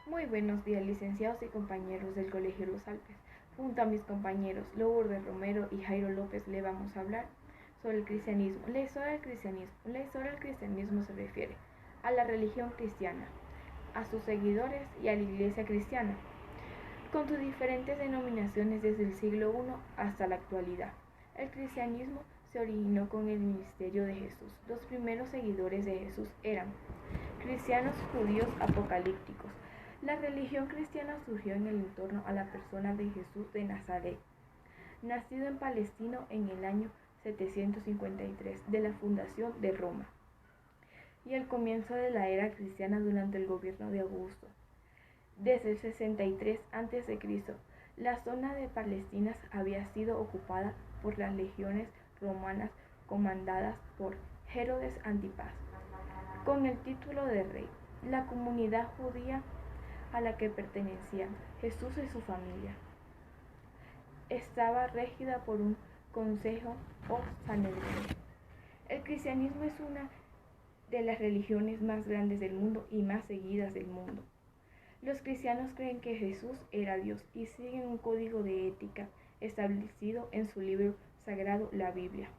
Muy buenos días, licenciados y compañeros del Colegio Los Alpes. Junto a mis compañeros Lourdes Romero y Jairo López le vamos a hablar sobre el cristianismo. La historia del cristianismo. La historia del cristianismo se refiere a la religión cristiana, a sus seguidores y a la iglesia cristiana, con sus diferentes denominaciones desde el siglo I hasta la actualidad. El cristianismo se originó con el ministerio de Jesús. Los primeros seguidores de Jesús eran cristianos judíos apocalípticos. La religión cristiana surgió en el entorno a la persona de Jesús de Nazaret, nacido en Palestina en el año 753 de la fundación de Roma, y el comienzo de la era cristiana durante el gobierno de Augusto. Desde el 63 a.C., la zona de Palestina había sido ocupada por las legiones romanas comandadas por Herodes Antipas, con el título de rey. La comunidad judía a la que pertenecían Jesús y su familia estaba regida por un consejo o Sanedrín. El cristianismo es una de las religiones más grandes del mundo y más seguidas del mundo. Los cristianos creen que Jesús era Dios y siguen un código de ética establecido en su libro sagrado, la Biblia.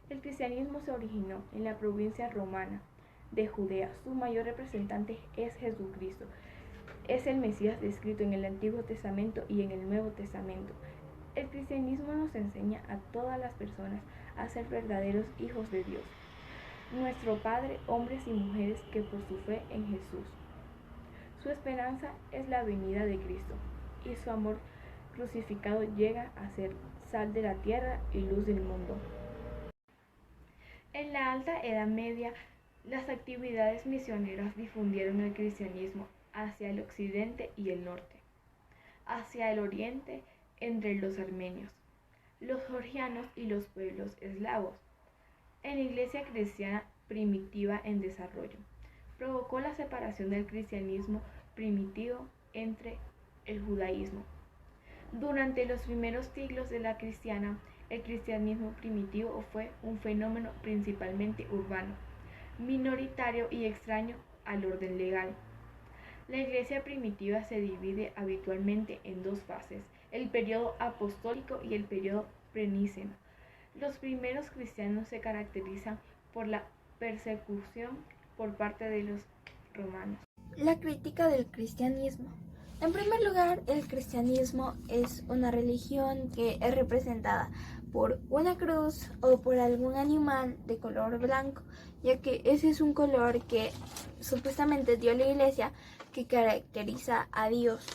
El cristianismo se originó en la provincia romana de Judea. Su mayor representante es Jesucristo. Es el Mesías descrito en el Antiguo Testamento y en el Nuevo Testamento. El cristianismo nos enseña a todas las personas a ser verdaderos hijos de Dios, nuestro Padre, hombres y mujeres que por su fe en Jesús. Su esperanza es la venida de Cristo y su amor crucificado llega a ser sal de la tierra y luz del mundo. En la Alta Edad Media, las actividades misioneras difundieron el cristianismo hacia el occidente y el norte, hacia el oriente entre los armenios, los georgianos y los pueblos eslavos. En la iglesia cristiana primitiva en desarrollo, provocó la separación del cristianismo primitivo entre el judaísmo. Durante los primeros siglos de la cristiana, el cristianismo primitivo fue un fenómeno principalmente urbano, minoritario y extraño al orden legal. La iglesia primitiva se divide habitualmente en dos fases, el periodo apostólico y el periodo preniceno. Los primeros cristianos se caracterizan por la persecución por parte de los romanos. La crítica del cristianismo. En primer lugar, el cristianismo es una religión que es representada por una cruz o por algún animal de color blanco, ya que ese es un color que supuestamente dio la iglesia que caracteriza a Dios.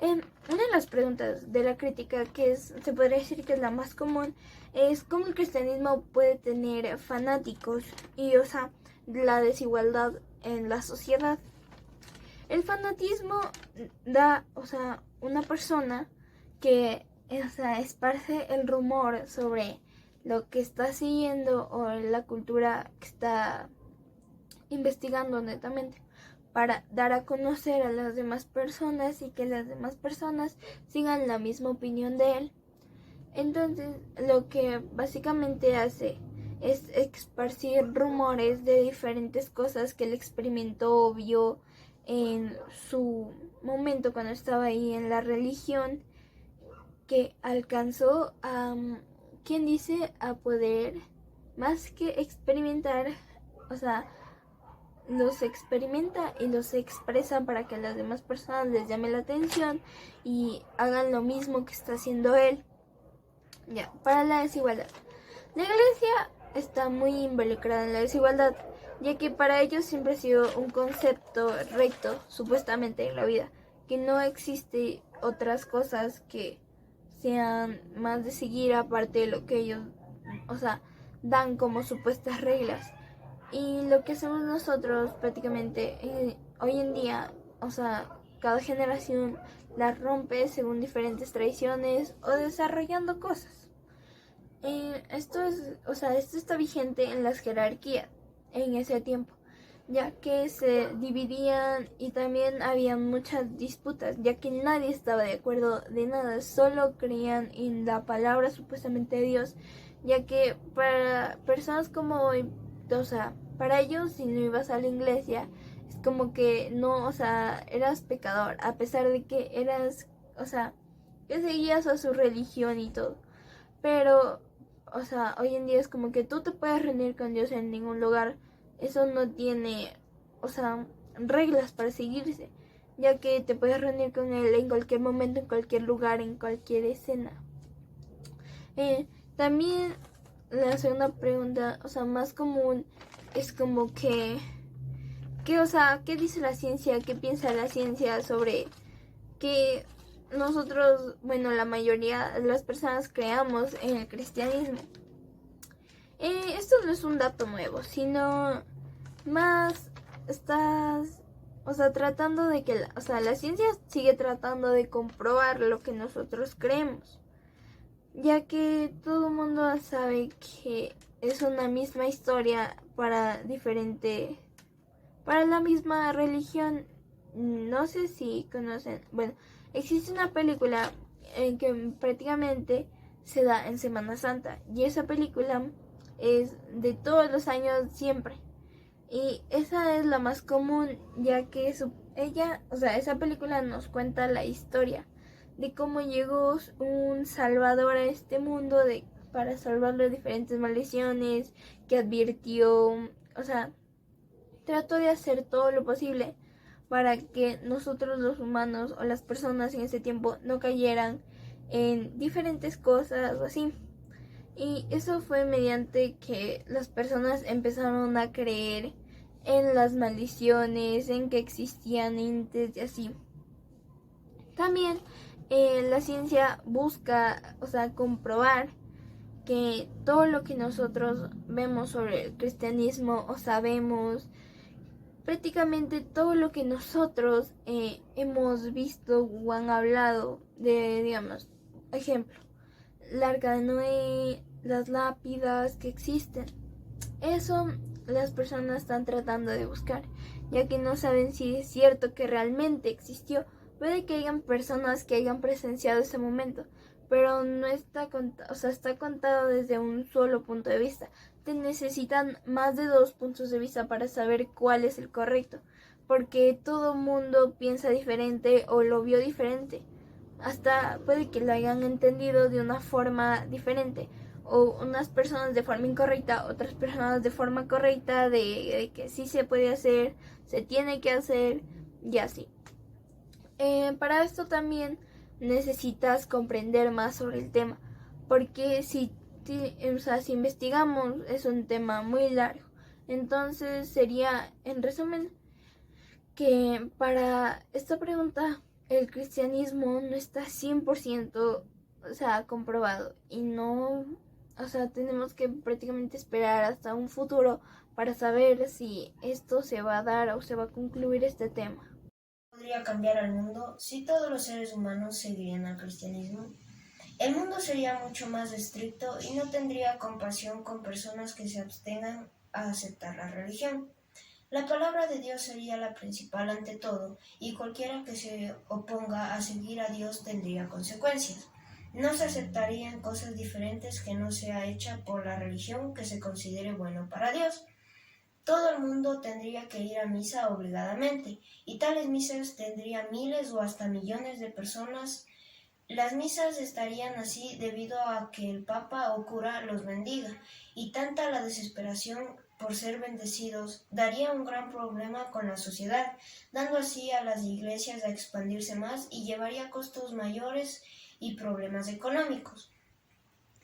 Una de las preguntas de la crítica se podría decir que es la más común, es cómo el cristianismo puede tener fanáticos y, la desigualdad en la sociedad. El fanatismo da, una persona que, esparce el rumor sobre lo que está siguiendo o la cultura que está investigando netamente, para dar a conocer a las demás personas y que las demás personas sigan la misma opinión de él. Entonces, lo que básicamente hace es esparcir rumores de diferentes cosas que él experimentó o vio en su momento cuando estaba ahí en la religión, que alcanzó a, quien dice, a poder, más que experimentar, los experimenta y los expresa para que a las demás personas les llame la atención y hagan lo mismo que está haciendo él. Ya, para la desigualdad. La iglesia está muy involucrada en la desigualdad, ya que para ellos siempre ha sido un concepto recto, supuestamente, en la vida, que no existe otras cosas que sean más de seguir aparte de lo que ellos, dan como supuestas reglas. Y lo que hacemos nosotros prácticamente hoy en día, cada generación las rompe según diferentes tradiciones o desarrollando cosas. Esto está vigente en las jerarquías en ese tiempo, ya que se dividían y también había muchas disputas, ya que nadie estaba de acuerdo de nada, solo creían en la palabra supuestamente de Dios, ya que para personas como hoy, para ellos, si no ibas a la iglesia, como que no, o sea, eras pecador, a pesar de que eras, o sea, que seguías a su religión y todo. Pero, o sea, hoy en día es como que tú te puedes reunir con Dios en ningún lugar. Eso no tiene, o sea, reglas para seguirse, ya que te puedes reunir con Él en cualquier momento, en cualquier lugar, en cualquier escena. También la segunda pregunta, o sea, más común, es como o sea, ¿qué dice la ciencia? ¿Qué piensa la ciencia sobre que nosotros, bueno, la mayoría de las personas creamos en el cristianismo? Esto no es un dato nuevo, sino más estás, o sea, tratando de que, o sea, la ciencia sigue tratando de comprobar lo que nosotros creemos, ya que todo el mundo sabe que es una misma historia para la misma religión. No sé si conocen, bueno, existe una película en que prácticamente se da en Semana Santa, y esa película es de todos los años siempre, y esa es la más común, ya que esa película nos cuenta la historia de cómo llegó un salvador a este mundo para salvarlo de diferentes maldiciones, que advirtió, o sea, trató de hacer todo lo posible para que nosotros los humanos o las personas en ese tiempo no cayeran en diferentes cosas o así. Y eso fue mediante que las personas empezaron a creer en las maldiciones, en que existían entes y así. También la ciencia busca, o sea, comprobar que todo lo que nosotros vemos sobre el cristianismo o sabemos, prácticamente todo lo que nosotros hemos visto o han hablado de, digamos, ejemplo, la Arca de Noé, las lápidas que existen, eso las personas están tratando de buscar, ya que no saben si es cierto que realmente existió. Puede que hayan personas que hayan presenciado ese momento, pero no está contado, o sea, está contado desde un solo punto de vista. Te necesitan más de 2 puntos de vista para saber cuál es el correcto, porque todo mundo piensa diferente o lo vio diferente. Hasta puede que lo hayan entendido de una forma diferente, o unas personas de forma incorrecta, otras personas de forma correcta, de que sí se puede hacer, se tiene que hacer y así. Para esto también necesitas comprender más sobre el tema, porque si investigamos es un tema muy largo. Entonces sería, en resumen, que para esta pregunta el cristianismo no está 100%, o sea, comprobado, y no, o sea, tenemos que prácticamente esperar hasta un futuro para saber si esto se va a dar o se va a concluir este tema. ¿Podría cambiar al mundo si todos los seres humanos seguirían al cristianismo? El mundo sería mucho más estricto y no tendría compasión con personas que se abstengan a aceptar la religión. La palabra de Dios sería la principal ante todo, y cualquiera que se oponga a seguir a Dios tendría consecuencias. No se aceptarían cosas diferentes que no sea hecha por la religión que se considere bueno para Dios. Todo el mundo tendría que ir a misa obligadamente, y tales misas tendrían miles o hasta millones de personas. Las misas estarían así debido a que el Papa o cura los bendiga, y tanta la desesperación por ser bendecidos daría un gran problema con la sociedad, dando así a las iglesias a expandirse más y llevaría costos mayores y problemas económicos.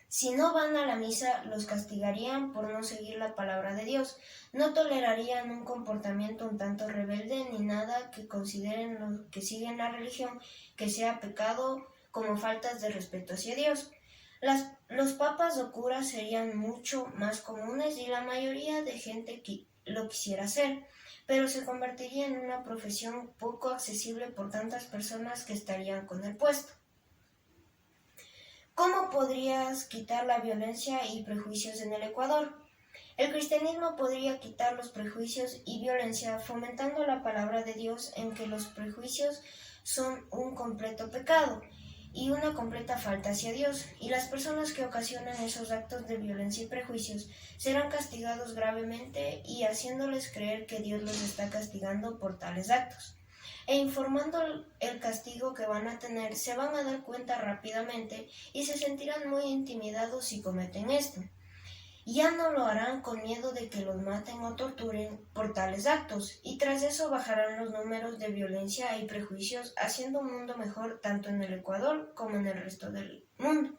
Si no van a la misa, los castigarían por no seguir la palabra de Dios. No tolerarían un comportamiento un tanto rebelde ni nada que consideren los que siguen la religión que sea pecado, como faltas de respeto hacia Dios. Los papas o curas serían mucho más comunes y la mayoría de gente lo quisiera hacer, pero se convertiría en una profesión poco accesible por tantas personas que estarían con el puesto. ¿Cómo podrías quitar la violencia y prejuicios en el Ecuador? El cristianismo podría quitar los prejuicios y violencia fomentando la palabra de Dios en que los prejuicios son un completo pecado y una completa falta hacia Dios, y las personas que ocasionan esos actos de violencia y prejuicios serán castigados gravemente y haciéndoles creer que Dios los está castigando por tales actos. E informando el castigo que van a tener, se van a dar cuenta rápidamente y se sentirán muy intimidados si cometen esto. Ya no lo harán con miedo de que los maten o torturen por tales actos, y tras eso bajarán los números de violencia y prejuicios, haciendo un mundo mejor tanto en el Ecuador como en el resto del mundo.